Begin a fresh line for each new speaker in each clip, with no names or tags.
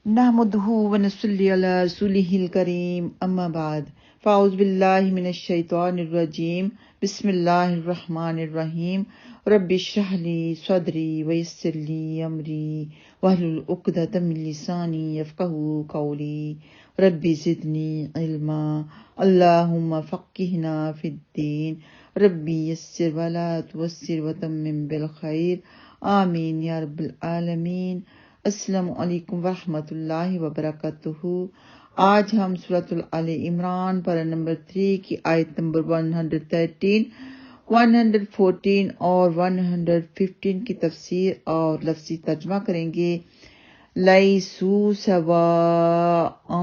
نحمده ونصلي على رسوله الكريم اما بعد فاعوذ باللہ من الشیطان الرجیم بسم اللہ الرحمن الرحیم رب اشرح لی صدری ویسر لی امری واحلل عقدۃ من لسانی یفقہوا قولی رب زدنی علما اللہم فقہنا فی الدین ربی یسر ولا تعسر وتمم بالخیر آمین یا رب العالمین۔ السلام علیکم ورحمۃ اللہ وبرکاتہ۔ آج ہم سورۃ آل عمران پارہ نمبر 3 کی آیت نمبر 113، 114 اور 115 کی تفسیر اور لفظی ترجمہ کریں گے۔ لیسوا سواء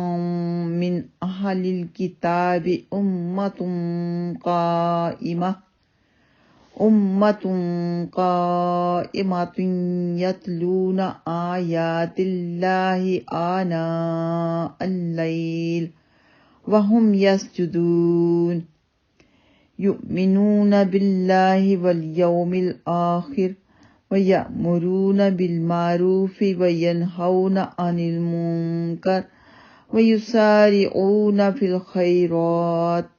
من اہل الکتاب امۃ قائمۃ یتلون آیات اللہ آناء اللیل وہم یسجدون یؤمنون باللہ والیوم الآخر ویأمرون بالمعروف وینہون عن المنکر ویسارعون فی الخیرات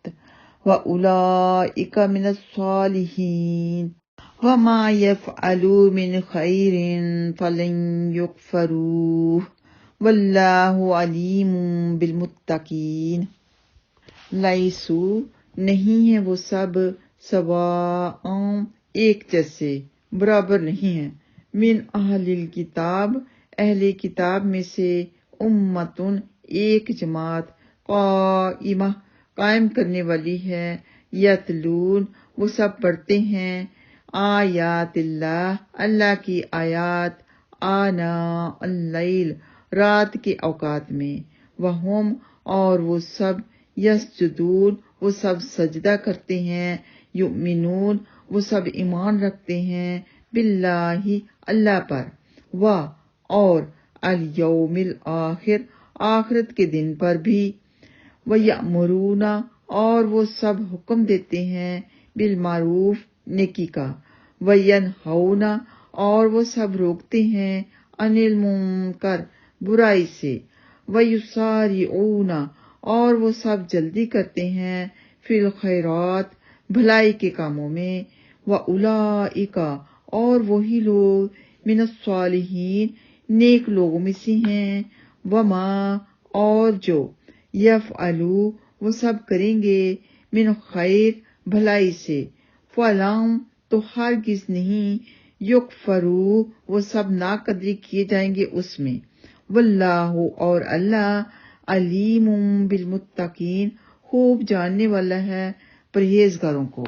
وَأُولَئِكَ مِنَ الصَّالِحِينَ وَمَا يَفْعَلُوا مِنْ خَيْرٍ فَلَنْ يُكْفَرُوهُ وَاللَّهُ عَلِيمٌ بِالْمُتَّقِينَ۔ لیسو نہیں ہیں وہ سب، سواء ایک جیسے، برابر نہیں ہیں، من اہل الکتاب اہل کتاب میں سے، امتن ایک جماعت، قائمہ قائم کرنے والی ہے، یتلون وہ سب پڑھتے ہیں، آیات اللہ اللہ کی آیات، آناء اللیل رات کے اوقات میں، وہم اور وہ سب، یسجدون وہ سب سجدہ کرتے ہیں، یؤمنون وہ سب ایمان رکھتے ہیں، باللہ اللہ پر، اور الیوم الآخر آخرت کے دن پر بھی، وَيَأْمُرُونَ اور وہ سب حکم دیتے ہیں، بالمعروف نیکی کا، وَيَنْہَوْنَ اور وہ سب روکتے ہیں، عَنِ الْمُنکر برائی سے، وَيُسَارِعُونَ اور وہ سب جلدی کرتے ہیں، فِي الْخَيْرَاتِ بھلائی کے کاموں میں، وَأُولَئِكَ اور وہی لوگ، مِنَ الصَّالِحِينَ نیک لوگوں میں سے ہیں، وَمَا اور جو، یفعلوا وہ سب کریں گے، من خیر بھلائی سے، فَلَن تو ہرگز نہیں، یکفروا وہ سب ناقدری کیے جائیں گے اس میں، واللہ اور اللہ، علیم بالمتقین خوب جاننے والا ہے پرہیزگاروں کو۔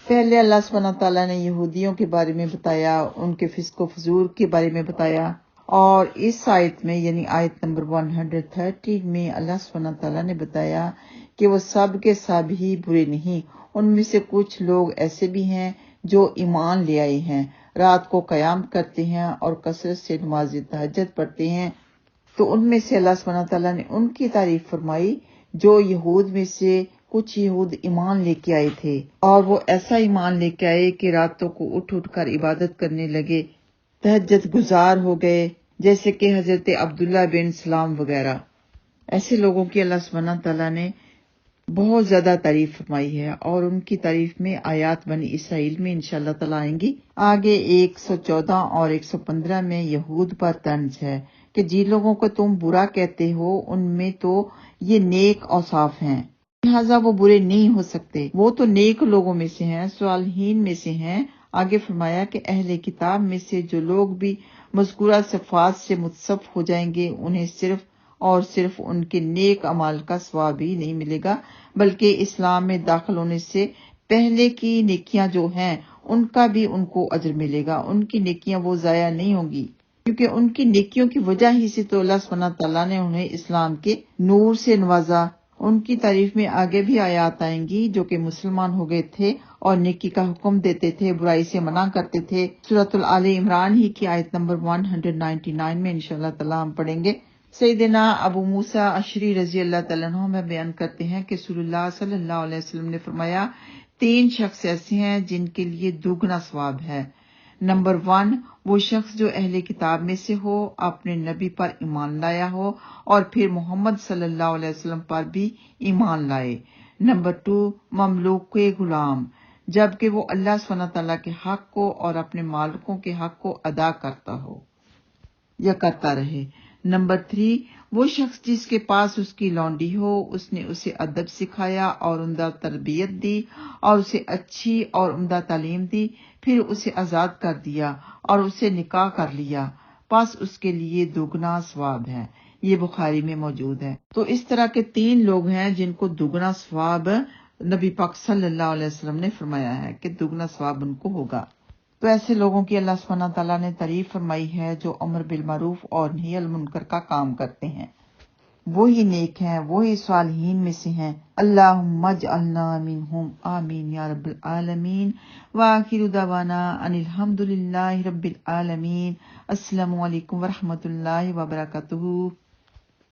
پہلے اللہ سبحانہ تعالیٰ نے یہودیوں کے بارے میں بتایا، ان کے فسق و فجور کے بارے میں بتایا، اور اس آیت میں یعنی آیت نمبر 113 میں اللہ سبحانہ تعالیٰ نے بتایا کہ وہ سب کے سب ہی برے نہیں، ان میں سے کچھ لوگ ایسے بھی ہیں جو ایمان لے آئے ہیں، رات کو قیام کرتے ہیں اور کثرت سے نماز تہجد پڑھتے ہیں۔ تو ان میں سے اللہ سبحانہ تعالیٰ نے ان کی تعریف فرمائی جو یہود میں سے کچھ یہود ایمان لے کے آئے تھے، اور وہ ایسا ایمان لے کے آئے کہ راتوں کو اٹھ اٹھ کر عبادت کرنے لگے، تہجد گزار ہو گئے، جیسے کہ حضرت عبداللہ بن سلام وغیرہ۔ ایسے لوگوں کی اللہ سبحانہ تعالیٰ نے بہت زیادہ تعریف فرمائی ہے، اور ان کی تعریف میں آیات بنی اسرائیل میں انشاءاللہ تعالیٰ آئیں گی۔ آگے 114 اور 115 میں یہود پر طنز ہے کہ جن لوگوں کو تم برا کہتے ہو ان میں تو یہ نیک اوصاف ہیں، لہٰذا وہ برے نہیں ہو سکتے، وہ تو نیک لوگوں میں سے ہیں، صالحین میں سے ہیں۔ آگے فرمایا کہ اہل کتاب میں سے جو لوگ بھی مذکورہ صفات سے متصف ہو جائیں گے، انہیں صرف اور صرف ان کے نیک اعمال کا ثواب ہی نہیں ملے گا، بلکہ اسلام میں داخل ہونے سے پہلے کی نیکیاں جو ہیں ان کا بھی ان کو اجر ملے گا، ان کی نیکیاں وہ ضائع نہیں ہوں گی، کیونکہ ان کی نیکیوں کی وجہ ہی سے تو اللہ سبحانہ تعالیٰ نے انہیں اسلام کے نور سے نوازا۔ ان کی تعریف میں آگے بھی آیات آئیں گی جو کہ مسلمان ہو گئے تھے اور نیکی کا حکم دیتے تھے، برائی سے منع کرتے تھے۔ سورۃ آل عمران ہی کی آیت نمبر 199 میں انشاءاللہ تعالیٰ ہم پڑھیں گے۔ سیدنا ابو موسیٰ اشعری رضی اللہ تعالیٰ عنہ میں بیان کرتے ہیں کہ رسول اللہ صلی اللہ علیہ وسلم نے فرمایا، 3 شخص ایسے ہیں جن کے لیے دوگنا ثواب ہے، نمبر 1، وہ شخص جو اہل کتاب میں سے ہو، اپنے نبی پر ایمان لایا ہو اور پھر محمد صلی اللہ علیہ وسلم پر بھی ایمان لائے۔ نمبر 2، مملوک غلام، جبکہ وہ اللہ سبحانہ تعالیٰ کے حق کو اور اپنے مالکوں کے حق کو ادا کرتا ہو یا کرتا رہے۔ نمبر 3، وہ شخص جس کے پاس اس کی لونڈی ہو، اس نے اسے ادب سکھایا اور عمدہ تربیت دی اور اسے اچھی اور عمدہ تعلیم دی، پھر اسے آزاد کر دیا اور اسے نکاح کر لیا، پس اس کے لیے دوگنا ثواب ہے۔ یہ بخاری میں موجود ہے۔ تو اس طرح کے 3 لوگ ہیں جن کو دوگنا ثواب نبی پاک صلی اللہ علیہ وسلم نے فرمایا ہے کہ دوگنا ثواب ان کو ہوگا۔ تو ایسے لوگوں کی اللہ سبحانہ تعالیٰ نے تعریف فرمائی ہے جو امر بالمعروف اور نہی عن المنکر کا کام کرتے ہیں، وہی نیک ہیں، وہی صالحین میں سے ہیں۔ اللہم اجعلنا منہم، آمین یا رب العالمین۔ وآخر دعوانا ان الحمد للہ رب العالمین۔ السلام علیکم ورحمۃ اللہ وبرکاتہ۔